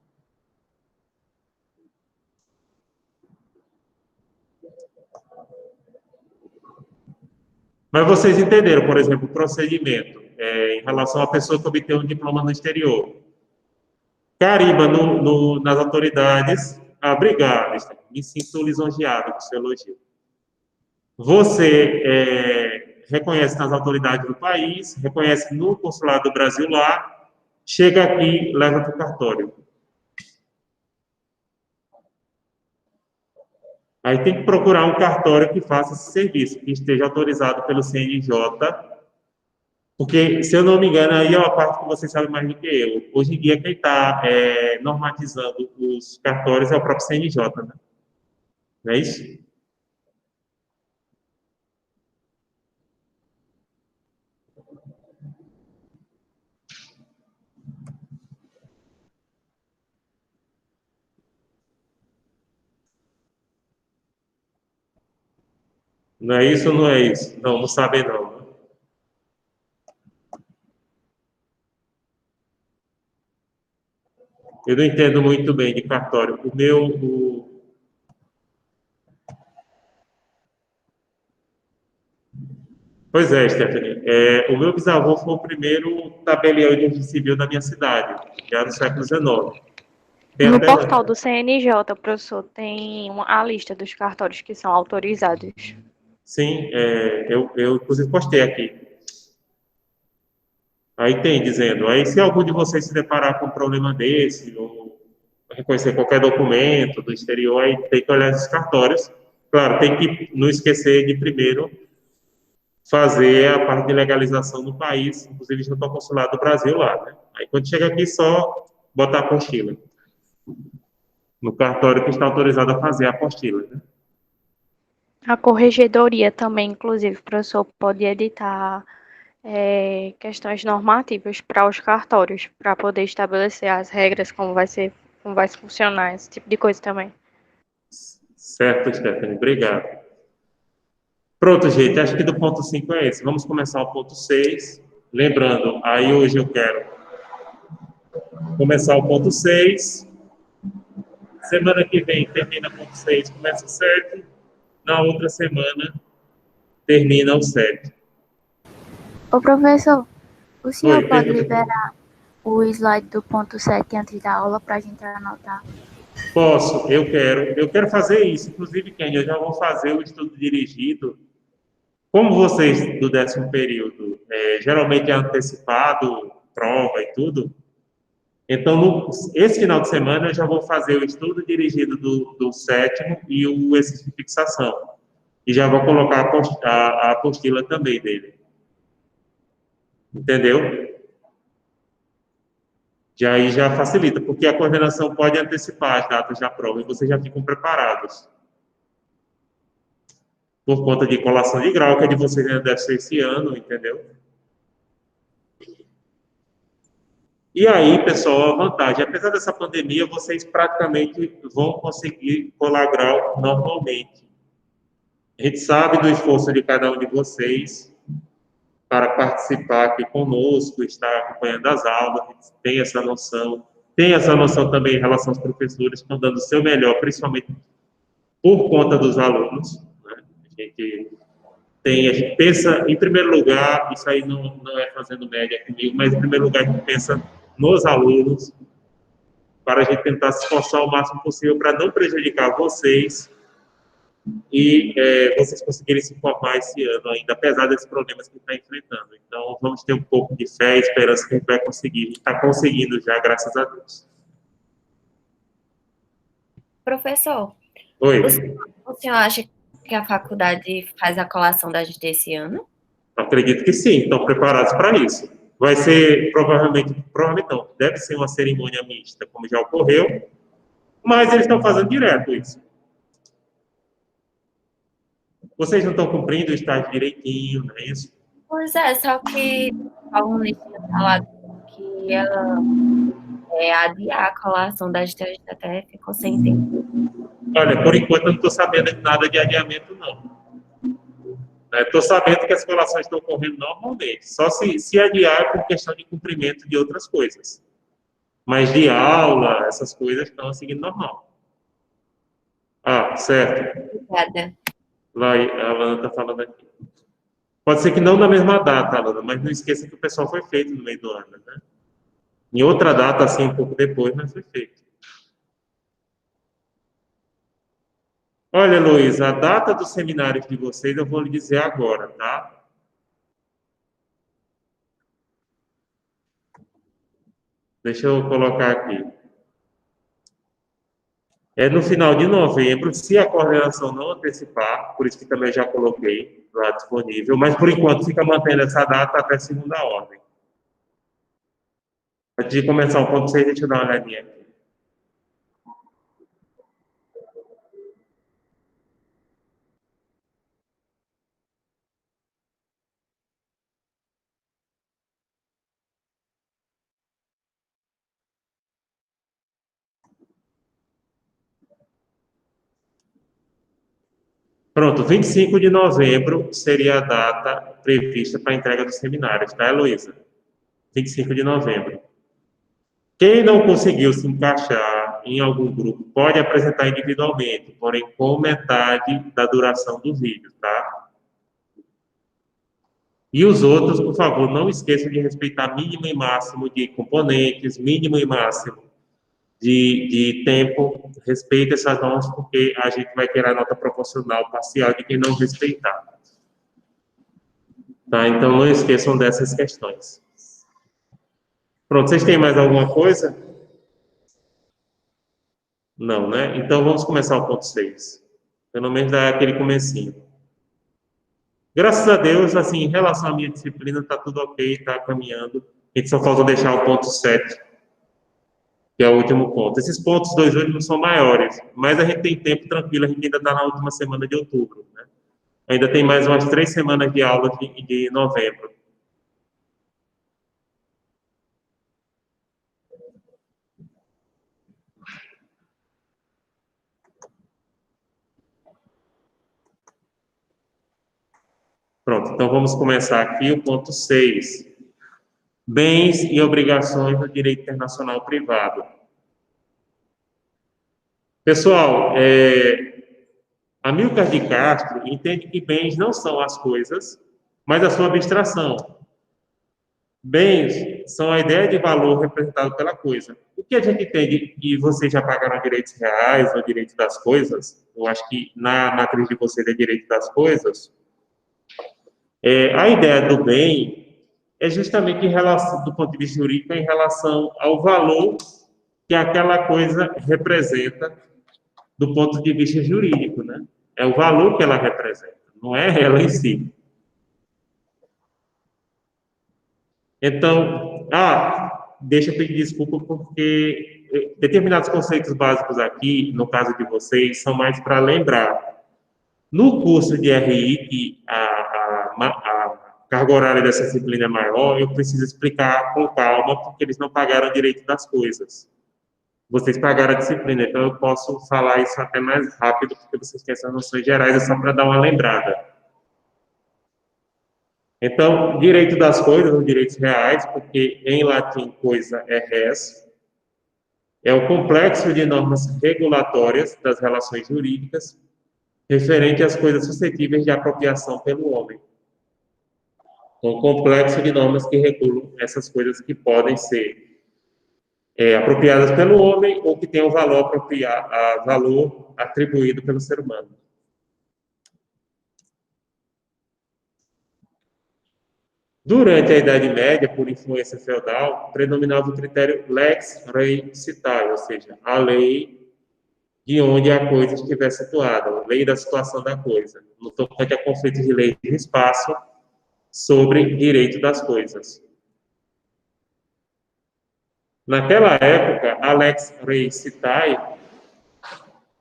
Mas vocês entenderam, por exemplo, o procedimento em relação à pessoa que obteve um diploma no exterior. Carimba nas autoridades. Obrigado, Stefano. Me sinto lisonjeado com o seu elogio. Você reconhece nas autoridades do país, reconhece no consulado do Brasil lá, chega aqui, leva para o cartório. Aí tem que procurar um cartório que faça esse serviço, que esteja autorizado pelo CNJ, porque, se eu não me engano, aí é uma parte que você sabe mais do que eu. Hoje em dia, quem está normatizando os cartórios é o próprio CNJ, né? Não é isso? Não é isso ou não é isso? Não, não sabe não, né? Eu não entendo muito bem de cartório. Pois é, Stephanie. O meu bisavô foi o primeiro tabelião de registro civil da minha cidade, já no século XIX. Tem No até, portal do CNJ, professor, tem a lista dos cartórios que são autorizados. sim, eu inclusive postei aqui. Aí tem dizendo, aí se algum de vocês se deparar com um problema desse, ou reconhecer qualquer documento do exterior, aí tem que olhar esses cartórios. Claro, tem que não esquecer de primeiro fazer a parte de legalização no país, inclusive junto ao consulado do Brasil lá, né? Aí quando chega aqui, só botar a apostila. No cartório que está autorizado a fazer a apostila, né? A corregedoria também, inclusive, o professor pode editar questões normativas para os cartórios, para poder estabelecer as regras, como vai funcionar, esse tipo de coisa também. Certo, Stephanie, obrigado. Pronto, gente, acho que do ponto 5 é esse. Vamos começar o ponto 6. Lembrando, aí hoje eu quero começar o ponto 6. Semana que vem termina o ponto 6, começa o 7. Na outra semana termina o 7. Ô, professor, o senhor Oi, pode pergunta. liberar o slide do ponto 7 antes da aula para a gente anotar? Posso, eu quero fazer isso. Inclusive, Kenny, eu já vou fazer o estudo dirigido. Como vocês do 10º período, geralmente é antecipado, prova e tudo, então esse final de semana eu já vou fazer o estudo dirigido do 7º e o exercício de fixação. E já vou colocar a apostila também dele. Entendeu? Já aí já facilita, porque a coordenação pode antecipar as datas da prova e vocês já ficam preparados. Por conta de colação de grau, que é de vocês ainda deve ser esse ano, entendeu? E aí, pessoal, a vantagem, apesar dessa pandemia, vocês praticamente vão conseguir colar grau normalmente. A gente sabe do esforço de cada um de vocês para participar aqui conosco, estar acompanhando as aulas, a gente tem essa noção também em relação aos professores que estão dando o seu melhor, principalmente por conta dos alunos, né? A gente pensa, em primeiro lugar, isso aí não é fazendo média comigo, mas em primeiro lugar a gente pensa nos alunos, para a gente tentar se esforçar o máximo possível para não prejudicar vocês e vocês conseguirem se formar esse ano ainda, apesar desses problemas que está enfrentando. Então, vamos ter um pouco de fé e esperança que a gente vai conseguir. A gente está conseguindo já, graças a Deus. Professor, Oi, o senhor acha que a faculdade faz a colação da gente esse ano? acredito que sim, estão preparados para isso. Vai ser, provavelmente não, deve ser uma cerimônia mista, como já ocorreu, mas eles estão fazendo direto isso. Vocês não estão cumprindo o estágio direitinho, não é isso? Pois é, só que a aluna tinha falado que ela adiar a colação da gente, a gente até ficou sem tempo. Olha, por enquanto eu não estou sabendo de nada de adiamento, não. Estou sabendo que as colações estão ocorrendo normalmente, só se adiar por questão de cumprimento de outras coisas. Mas de aula, essas coisas estão seguindo normal. Ah, certo. Obrigada. Lá, a Alana está falando aqui. Pode ser que não na mesma data, Alana, mas não esqueça que o pessoal foi feito no meio do ano, né? Em outra data, assim, um pouco depois, mas foi feito. Olha, Luiz, a data dos seminários de vocês eu vou lhe dizer agora, tá? Deixa eu colocar aqui. É no final de novembro, se a coordenação não antecipar, por isso que também já coloquei lá disponível, mas por enquanto fica mantendo essa data até segunda ordem. Antes de começar o ponto 6, deixa eu dar uma olhadinha aqui. Pronto, 25 de novembro seria a data prevista para a entrega dos seminários, tá, Heloísa? 25 de novembro. Quem não conseguiu se encaixar em algum grupo pode apresentar individualmente, porém com metade da duração do vídeo, tá? E os outros, por favor, não esqueçam de respeitar mínimo e máximo de componentes, mínimo e máximo de tempo. Respeite essas normas, porque a gente vai ter a nota proporcional parcial de quem não respeitar. Tá? Então, não esqueçam dessas questões. Pronto, vocês têm mais alguma coisa? Não, né? Então, vamos começar o ponto 6. Pelo menos dar aquele comecinho. Graças a Deus, assim, em relação à minha disciplina, está tudo ok, está caminhando. A gente só falta deixar o ponto 7, que é o último ponto. Esses pontos dois últimos são maiores, mas a gente tem tempo tranquilo, a gente ainda está na última semana de outubro, né? Ainda tem mais umas 3 semanas de aula de novembro. Pronto, então vamos começar aqui o ponto 6. Bens e obrigações do direito internacional privado. Pessoal, Amílcar de Castro entende que bens não são as coisas, mas a sua abstração. Bens são a ideia de valor representado pela coisa. O que a gente entende, e vocês já pagaram direitos reais ou direito das coisas, eu acho que na matriz de vocês é direito das coisas, a ideia do bem é justamente em relação, do ponto de vista jurídico, em relação ao valor que aquela coisa representa do ponto de vista jurídico, né? É o valor que ela representa, não é ela em si. Então, deixa eu pedir desculpa porque determinados conceitos básicos aqui, no caso de vocês, são mais para lembrar. No curso de RI, que a carga horária dessa disciplina é maior, eu preciso explicar com calma, porque eles não pagaram o direito das coisas. Vocês pagaram a disciplina, então eu posso falar isso até mais rápido, porque vocês têm essas noções gerais, é só para dar uma lembrada. Então, direito das coisas, os direitos reais, porque em latim coisa é res, é o complexo de normas regulatórias das relações jurídicas referente às coisas suscetíveis de apropriação pelo homem. Um complexo de normas que regulam essas coisas que podem ser apropriadas pelo homem ou que têm um valor atribuído pelo ser humano. Durante a Idade Média, por influência feudal, predominava o critério lex rei citae, ou seja, a lei de onde a coisa estiver situada, a lei da situação da coisa, no tocante a conflitos de lei de espaço sobre direito das coisas. Naquela época, a lex rei citae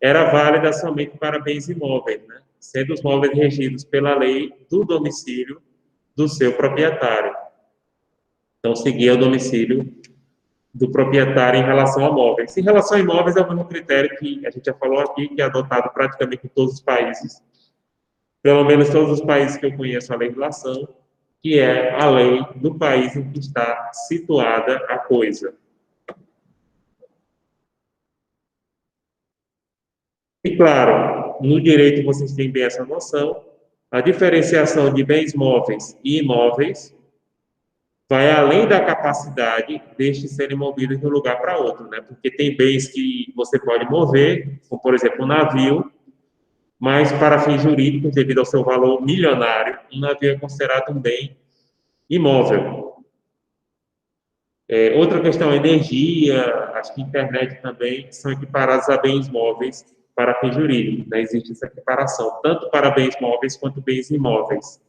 era válida somente para bens imóveis, né? Sendo os móveis regidos pela lei do domicílio do seu proprietário. Então, seguia o domicílio do proprietário em relação a móveis. Em relação a imóveis, é o mesmo critério que a gente já falou aqui, que é adotado praticamente em todos os países, pelo menos todos os países que eu conheço a legislação, que é a lei do país em que está situada a coisa. E, claro, no direito vocês têm bem essa noção, a diferenciação de bens móveis e imóveis vai além da capacidade destes serem movidos de um lugar para outro, né? Porque tem bens que você pode mover, como, por exemplo, um navio, mas para fins jurídicos, devido ao seu valor milionário, um navio é considerado um bem imóvel. Outra questão é energia, acho que internet também são equiparados a bens móveis para fins jurídicos, né? Existe essa equiparação, tanto para bens móveis quanto bens imóveis.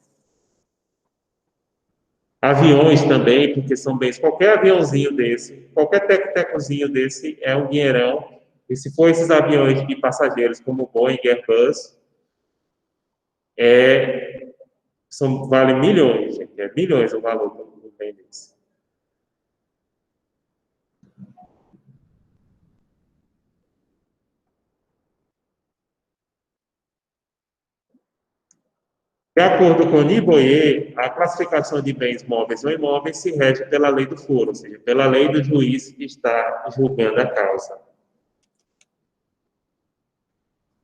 Aviões também, porque são bens, qualquer aviãozinho desse, qualquer teco-tecozinho desse é um dinheirão, e se for esses aviões de passageiros como Boeing e Airbus, vale milhões, gente, é milhões o valor do bem desse. De acordo com Niboyer, a classificação de bens móveis ou imóveis se rege pela lei do foro, ou seja, pela lei do juiz que está julgando a causa.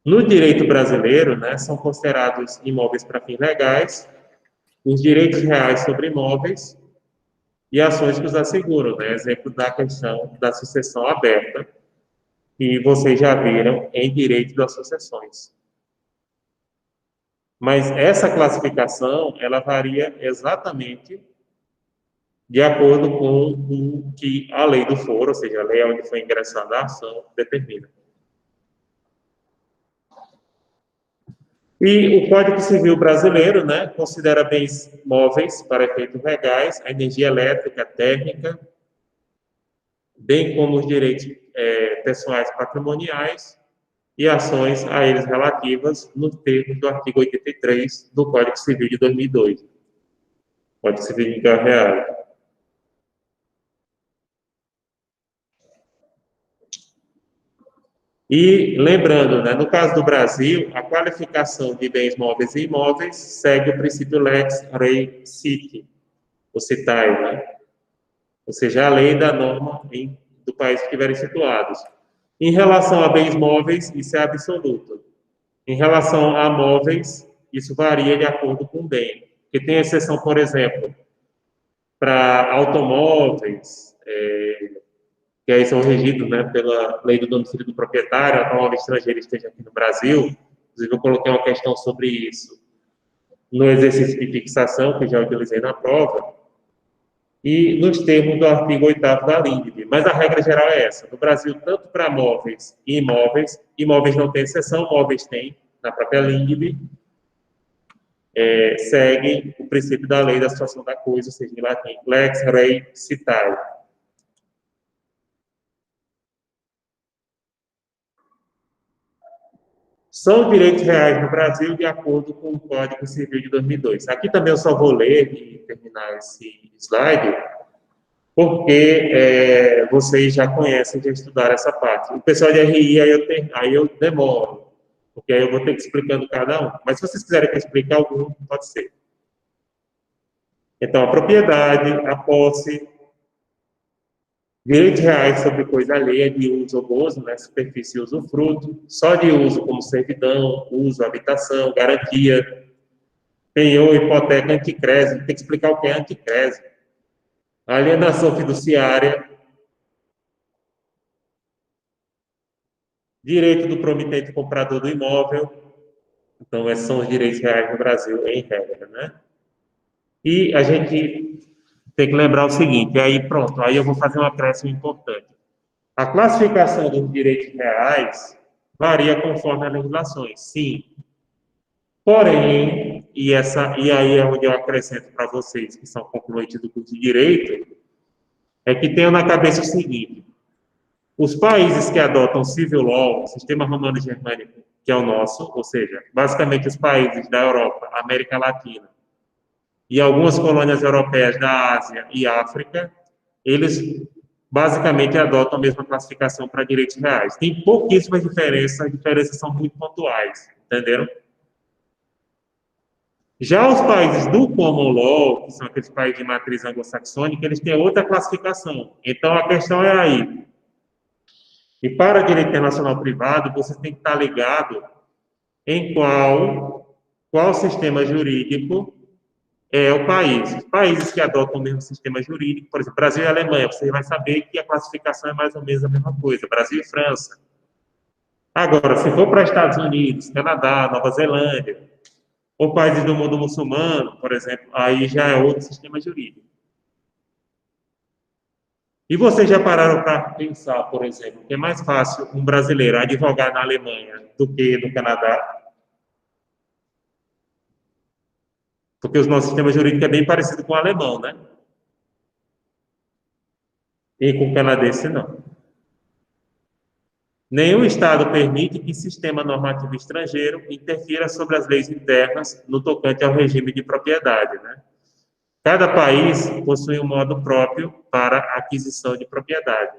No direito brasileiro, né, são considerados imóveis para fins legais os direitos reais sobre imóveis e ações que os asseguram, né? Exemplo da questão da sucessão aberta, que vocês já viram em direito das sucessões. Mas essa classificação, ela varia exatamente de acordo com o que a lei do foro, ou seja, a lei onde foi ingressada a ação, determina. E o Código Civil brasileiro, né, considera bens móveis para efeitos legais, a energia elétrica, térmica, bem como os direitos pessoais patrimoniais e ações a eles relativas no termo do artigo 83 do Código Civil de 2002. Código Civil de Guerra Real. E lembrando, né, no caso do Brasil, a qualificação de bens móveis e imóveis segue o princípio lex rei citi, o citai, né? Ou seja, a lei da norma do país que estiverem situados. Em relação a bens móveis, isso é absoluto. Em relação a móveis, isso varia de acordo com o bem. Porque tem exceção, por exemplo, para automóveis, que aí são regidos, né, pela lei do domicílio do proprietário, automóvel estrangeiro esteja aqui no Brasil. Inclusive, eu coloquei uma questão sobre isso no exercício de fixação, que já utilizei na prova, e nos termos do artigo 8º da LINDB. Mas a regra geral é essa. No Brasil, tanto para móveis e imóveis não tem exceção, móveis tem, na própria LINDB, segue o princípio da lei da situação da coisa, ou seja, em latim, lex rei citae. São direitos reais no Brasil de acordo com o Código Civil de 2002. Aqui também eu só vou ler e terminar esse slide, porque vocês já conhecem, já estudaram essa parte. O pessoal de RI, aí eu demoro, porque aí eu vou ter que ir explicando cada um. Mas se vocês quiserem que eu explique algum, pode ser. Então, a propriedade, a posse, direitos reais sobre coisa alheia de uso ou gozo, né, superfície e usufruto, só de uso como servidão, uso, habitação, garantia, penhor, hipoteca, anticrésimo, tem que explicar o que é anticrésimo, alienação fiduciária, direito do promitente comprador do imóvel, então esses são os direitos reais no Brasil, em regra, né? E a gente tem que lembrar o seguinte, aí pronto, aí eu vou fazer um acréscimo importante. A classificação dos direitos reais varia conforme as legislações, sim. Porém, e aí é onde eu acrescento para vocês que são concluintes do curso de Direito, é que tenham na cabeça o seguinte, os países que adotam Civil Law, o sistema romano-germânico, que é o nosso, ou seja, basicamente os países da Europa, América Latina, e algumas colônias europeias da Ásia e África, eles basicamente adotam a mesma classificação para direitos reais. Tem pouquíssimas diferenças, as diferenças são muito pontuais, entenderam? Já os países do Common Law, que são aqueles países de matriz anglo-saxônica, eles têm outra classificação. Então, a questão é aí. E para direito internacional privado, você tem que estar ligado em qual sistema jurídico é o país. Os países que adotam o mesmo sistema jurídico, por exemplo, Brasil e Alemanha, você vai saber que a classificação é mais ou menos a mesma coisa, Brasil e França. Agora, se for para Estados Unidos, Canadá, Nova Zelândia, ou países do mundo muçulmano, por exemplo, aí já é outro sistema jurídico. E vocês já pararam para pensar, por exemplo, que é mais fácil um brasileiro advogar na Alemanha do que no Canadá? Porque o nosso sistema jurídico é bem parecido com o alemão, né? E com o canadense, não. Nenhum Estado permite que sistema normativo estrangeiro interfira sobre as leis internas no tocante ao regime de propriedade, né? Cada país possui um modo próprio para a aquisição de propriedade.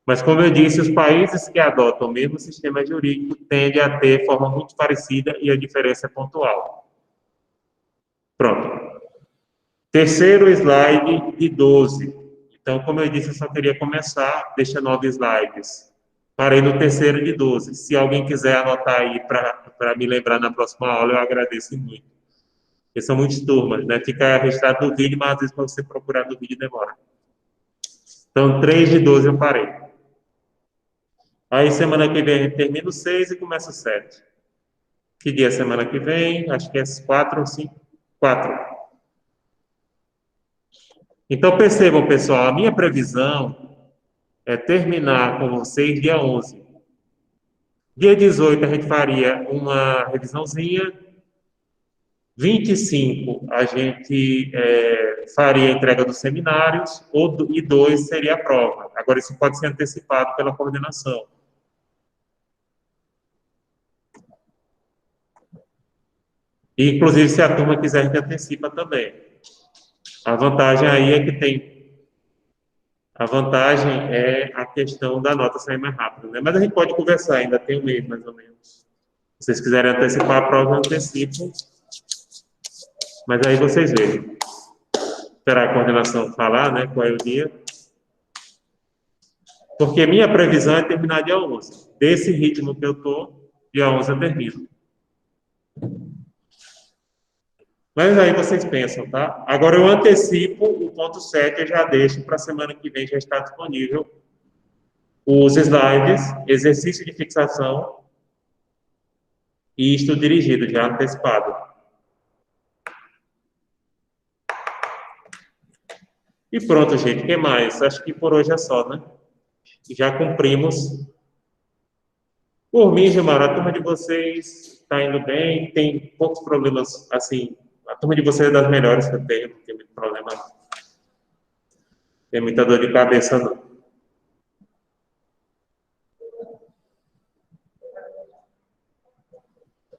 Mas, como eu disse, os países que adotam o mesmo sistema jurídico tendem a ter forma muito parecida e a diferença é pontual. Pronto. Terceiro slide de 12. Então, como eu disse, eu só queria começar, deixa 9 slides. Parei no terceiro de 12. Se alguém quiser anotar aí para me lembrar na próxima aula, eu agradeço muito. Porque são muitas turmas, né? Fica registrado no vídeo, mas às vezes para você procurar no vídeo demora. Então, 3 de 12 eu parei. Aí, semana que vem, a gente termina o 6 e começa o 7. Que dia é semana que vem? Acho que é 4 ou 5? 4. Então, percebam, pessoal, a minha previsão é terminar com vocês dia 11. Dia 18, a gente faria uma revisãozinha. 25, a gente faria a entrega dos seminários, e 2 seria a prova. Agora, isso pode ser antecipado pela coordenação. E, inclusive, se a turma quiser, a gente antecipa também. A vantagem aí é que a vantagem é a questão da nota sair mais rápido, né? Mas a gente pode conversar, ainda tem um mês, mais ou menos. Se vocês quiserem antecipar a prova, eu antecipo. Mas aí vocês veem. Esperar a coordenação falar, né? Qual é o dia. Porque minha previsão é terminar dia 11. Desse ritmo que eu estou, dia 11 eu termino. Mas aí vocês pensam, tá? Agora eu antecipo o ponto 7, eu já deixo para a semana que vem, já está disponível os slides, exercício de fixação e estudo dirigido, já antecipado. E pronto, gente, o que mais? Acho que por hoje é só, né? Já cumprimos. Por mim, Gilmar, a turma de vocês está indo bem, tem poucos problemas, assim, a turma de vocês é das melhores que eu tenho, não tem muito problema, não tem muita dor de cabeça, não.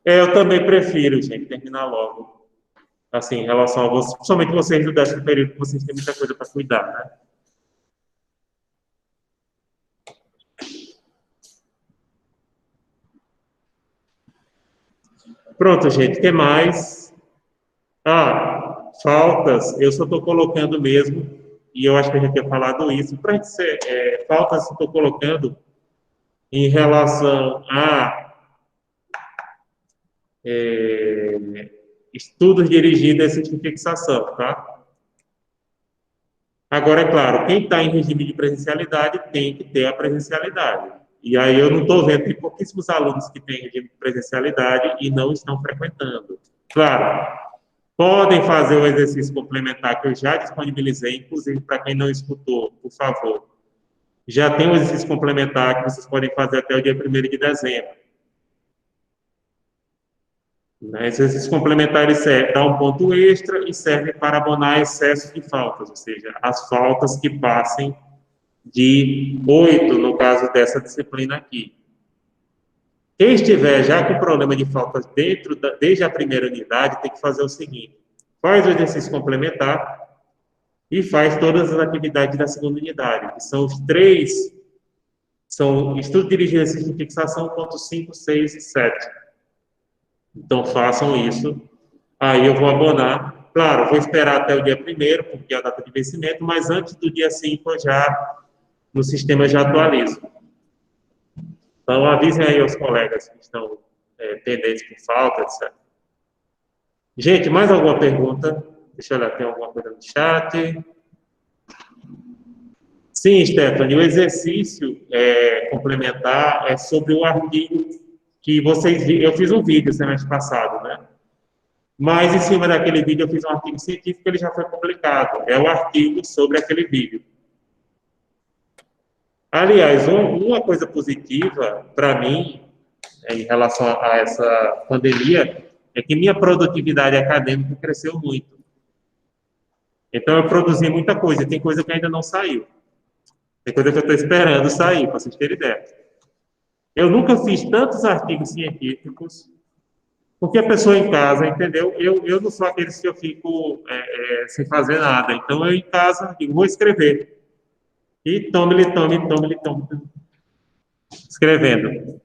Eu também prefiro, gente, terminar logo. Assim, em relação a vocês, principalmente vocês do 10º período, que vocês têm muita coisa para cuidar, né? Pronto, gente, o que mais? Faltas, eu só estou colocando mesmo, e eu acho que a gente tinha falado isso, para a gente ser, faltas eu estou colocando em relação a estudos dirigidos a esse tipo de fixação, tá? Agora, é claro, quem está em regime de presencialidade tem que ter a presencialidade. E aí eu não estou vendo, tem pouquíssimos alunos que têm regime de presencialidade e não estão frequentando. Claro, podem fazer o exercício complementar que eu já disponibilizei, inclusive para quem não escutou, por favor. Já tem um exercício complementar que vocês podem fazer até o dia 1º de dezembro. Esse exercício complementar ele dá um ponto extra e serve para abonar excesso de faltas, ou seja, as faltas que passem de 8, no caso dessa disciplina aqui. Quem estiver já com problema de faltas desde a primeira unidade, tem que fazer o seguinte: faz o exercício complementar e faz todas as atividades da segunda unidade, que são os 3, são estudo dirigido a exercício de fixação, ponto 5, 6 e 7. Então, façam isso. Aí eu vou abonar. Claro, vou esperar até o dia 1º, porque é a data de vencimento, mas antes do dia 5, eu já, no sistema, já atualizo. Então, avisem aí aos colegas que estão pendentes por falta, etc. Gente, mais alguma pergunta? Deixa eu olhar, tem alguma coisa no chat? Sim, Stephanie, o exercício complementar é sobre o artigo que vocês viram. Eu fiz um vídeo semestre passado, né? Mas, em cima daquele vídeo, eu fiz um artigo científico, ele já foi publicado. É o artigo sobre aquele vídeo. Aliás, uma coisa positiva para mim, em relação a essa pandemia, é que minha produtividade acadêmica cresceu muito. Então, eu produzi muita coisa, tem coisa que ainda não saiu. Tem coisa que eu estou esperando sair, para vocês terem ideia. Eu nunca fiz tantos artigos científicos, porque a pessoa em casa, entendeu? Eu não sou aqueles que eu fico sem fazer nada. Então, eu em casa digo, vou escrever. E tome, escrevendo.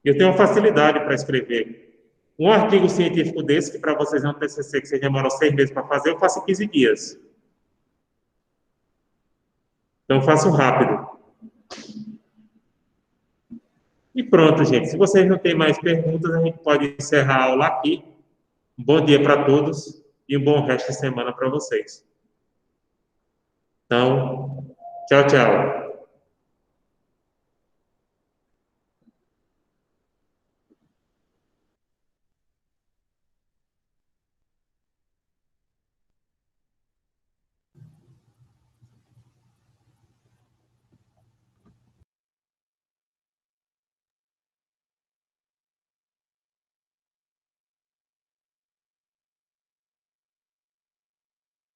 Eu tenho uma facilidade para escrever. Um artigo científico desse, que para vocês é um TCC que vocês demoram 6 meses para fazer, eu faço em 15 dias. Então, eu faço rápido. E pronto, gente. Se vocês não têm mais perguntas, a gente pode encerrar a aula aqui. Um bom dia para todos e um bom resto de semana para vocês. Então, tchau, tchau.